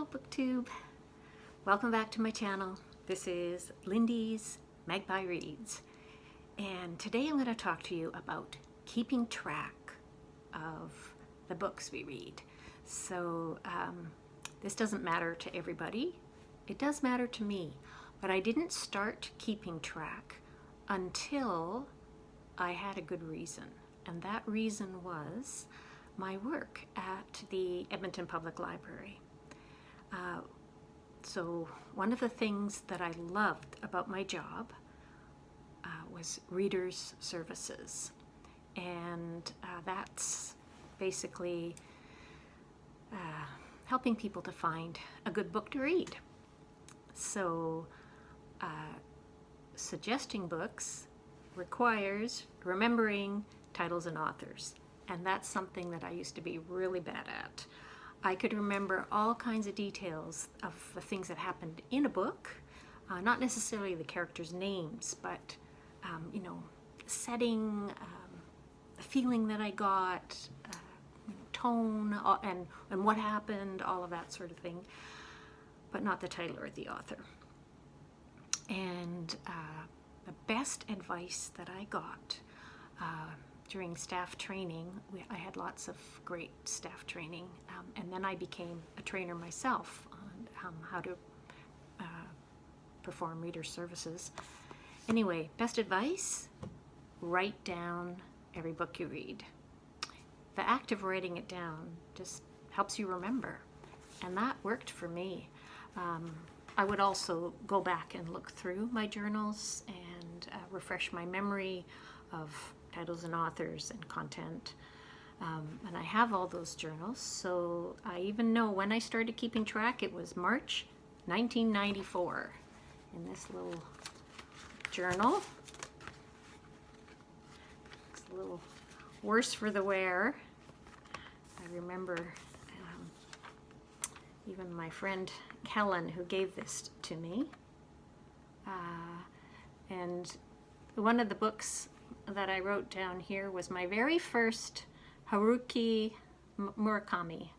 Hello BookTube! Welcome back to my channel. This is Lindy's Magpie Reads, and today I'm going to talk to you about keeping track of the books we read. So this doesn't matter to everybody. It does matter to me, but I didn't start keeping track until I had a good reason, and that reason was my work at the Edmonton Public Library. So one of the things that I loved about my job was readers' services, and that's basically helping people to find a good book to read. So suggesting books requires remembering titles and authors, and that's something that I used to be really bad at. I could remember all kinds of details of the things that happened in a book, not necessarily the characters' names, but you know, setting, the feeling that I got, tone, and what happened, all of that sort of thing, but not the title or the author. And the best advice that I got during staff training, I had lots of great staff training, and then I became a trainer myself on how to perform reader services. Anyway, best advice, write down every book you read. The act of writing it down just helps you remember, and that worked for me. I would also go back and look through my journals and refresh my memory of titles and authors and content, and I have all those journals, so I even know when I started keeping track. It was March 1994 in this little journal. It's a little worse for the wear. I remember even my friend Helen, who gave this to me, and one of the books that I wrote down here was my very first Haruki Murakami,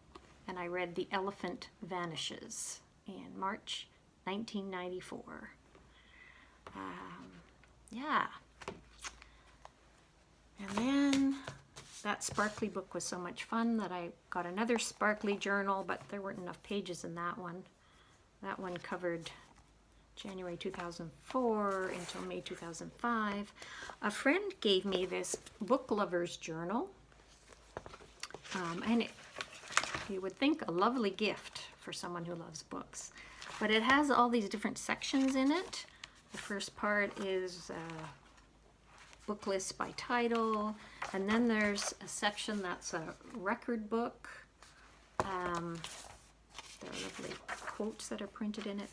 and I read The Elephant Vanishes in March 1994. Yeah. And then that sparkly book was so much fun that I got another sparkly journal, but there weren't enough pages in that one. That one covered January 2004 until May 2005. A friend gave me this book lover's journal, and you would think a lovely gift for someone who loves books, but it has all these different sections in it. The first part is book lists by title, and then there's a section that's a record book. There are lovely quotes that are printed in it.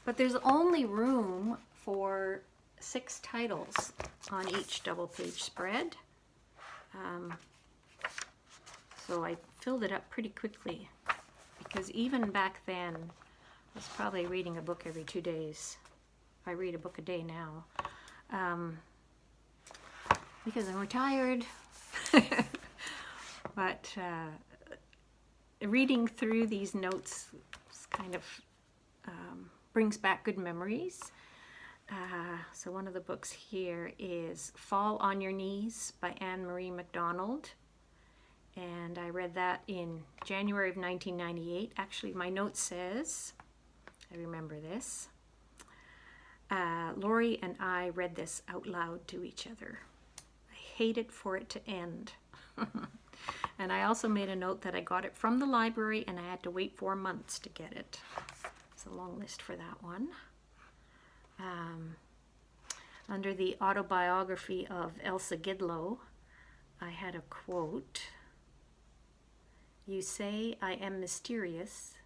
But there's only room for 6 titles on each double-page spread. So I filled it up pretty quickly, because even back then, I was probably reading a book every 2 days. I read a book a day now, because I'm retired. But reading through these notes kind of brings back good memories. So one of the books here is Fall on Your Knees by Mcdonald, and I read that in January of 1998. Actually, my note says, I remember this, Lori and I read this out loud to each other. I hated for it to end. And I also made a note that I got it from the library and I had to wait 4 months to get it. It's a long list for that one. Under the autobiography of Elsa Gidlow, I had a quote. "You say I am mysterious.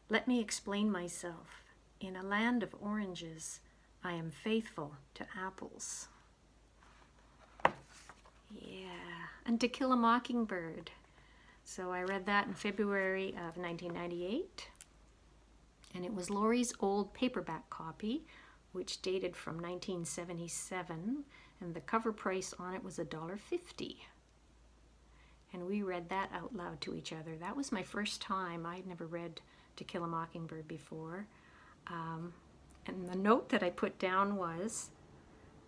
Let me explain myself. In a land of oranges, I am faithful to apples." Yeah, and To Kill a Mockingbird. So I read that in February of 1998. And it was Lori's old paperback copy, which dated from 1977, and the cover price on it was $1.50. And we read that out loud to each other. That was my first time. I'd never read To Kill a Mockingbird before. And the note that I put down was,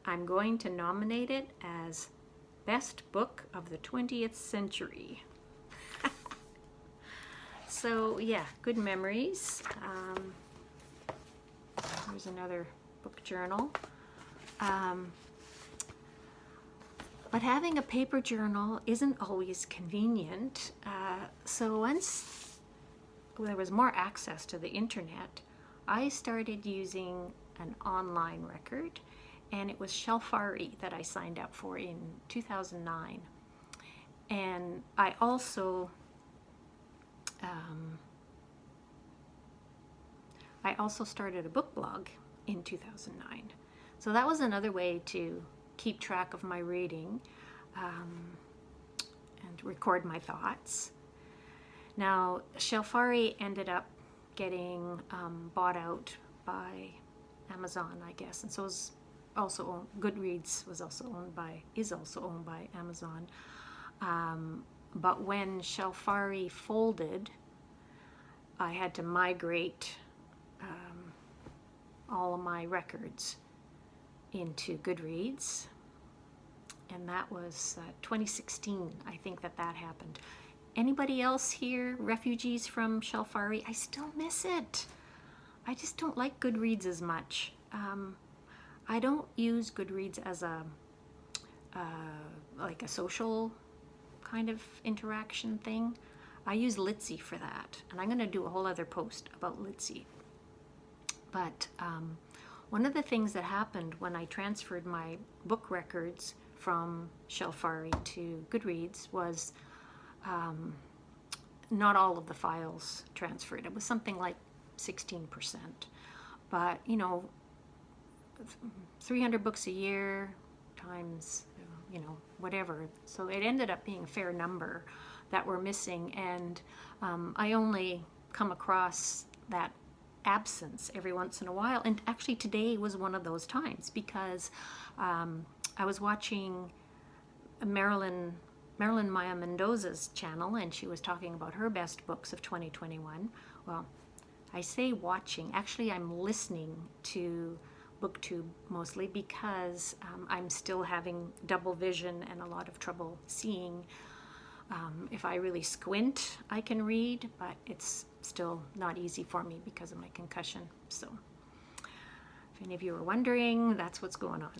I'm going to nominate it as Best Book of the 20th Century. So yeah, good memories. Here's another book journal. But having a paper journal isn't always convenient. So once there was more access to the internet, I started using an online record, and it was Shelfari that I signed up for in 2009. And I also started a book blog in 2009. So that was another way to keep track of my reading and record my thoughts. Now, Shelfari ended up getting bought out by Amazon, I guess, and so is also Goodreads is also owned by Amazon. But when Shelfari folded, I had to migrate all of my records into Goodreads, and that was 2016. I think that happened. Anybody else here refugees from Shelfari? I still miss it. I just don't like Goodreads as much. I don't use Goodreads as a like a social kind of interaction thing. I use Litzy for that, and I'm going to do a whole other post about Litzy. But one of the things that happened when I transferred my book records from Shelfari to Goodreads was not all of the files transferred. It was something like 16%. But, you know, 300 books a year times, you know, whatever. So it ended up being a fair number that were missing, and I only come across that absence every once in a while. And actually today was one of those times, because I was watching Marilyn Maya Mendoza's channel, and she was talking about her best books of 2021. Well, I say watching, actually I'm listening to BookTube mostly, because I'm still having double vision and a lot of trouble seeing. If I really squint, I can read, but it's still not easy for me because of my concussion. So if any of you are wondering, that's what's going on.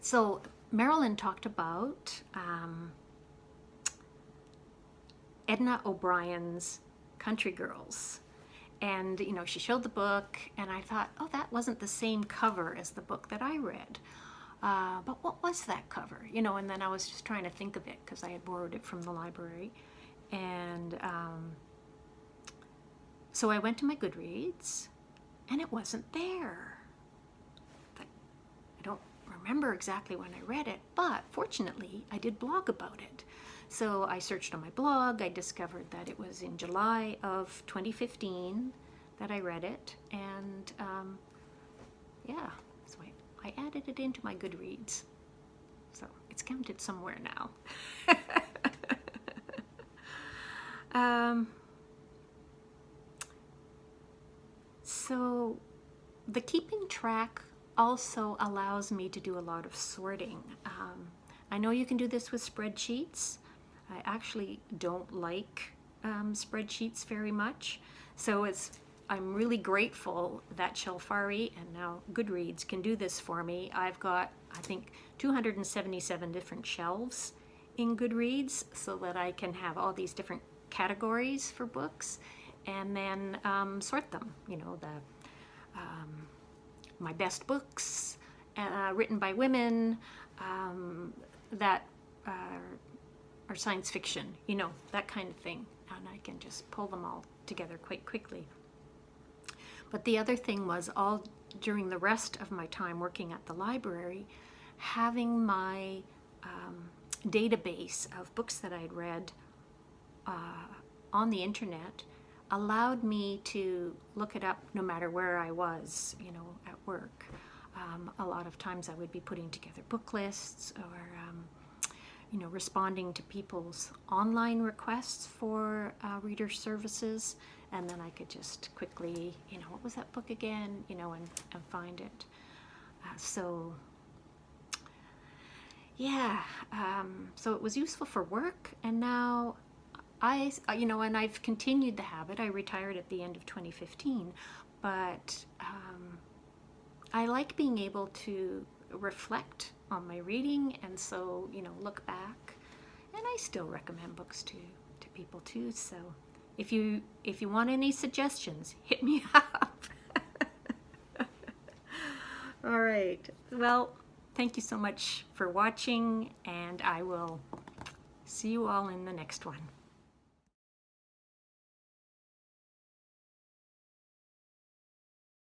So Marilyn talked about Edna O'Brien's Country Girls. And, you know, she showed the book, and I thought, oh, that wasn't the same cover as the book that I read. But what was that cover? You know, and then I was just trying to think of it because I had borrowed it from the library. And so I went to my Goodreads, and it wasn't there. I don't remember exactly when I read it, but fortunately, I did blog about it. So I searched on my blog. I discovered that it was in July of 2015 that I read it, and yeah, so I added it into my Goodreads. So it's counted somewhere now. So the keeping track also allows me to do a lot of sorting. I know you can do this with spreadsheets. I actually don't like spreadsheets very much. So I'm really grateful that Shelfari and now Goodreads can do this for me. I've got, I think, 277 different shelves in Goodreads so that I can have all these different categories for books and then sort them. You know, my best books written by women that are science fiction, you know, that kind of thing. And I can just pull them all together quite quickly. But the other thing was, all during the rest of my time working at the library, having my database of books that I'd read on the internet allowed me to look it up no matter where I was, you know, at work. A lot of times I would be putting together book lists or you know, responding to people's online requests for reader services, and then I could just quickly, you know, what was that book again, you know, and find it. So yeah, so it was useful for work, and now you know, and I've continued the habit. I retired at the end of 2015, but I like being able to reflect on my reading, and so, you know, look back, and I still recommend books to people too. So if you want any suggestions, hit me up. All right, well, thank you so much for watching, and I will see you all in the next one.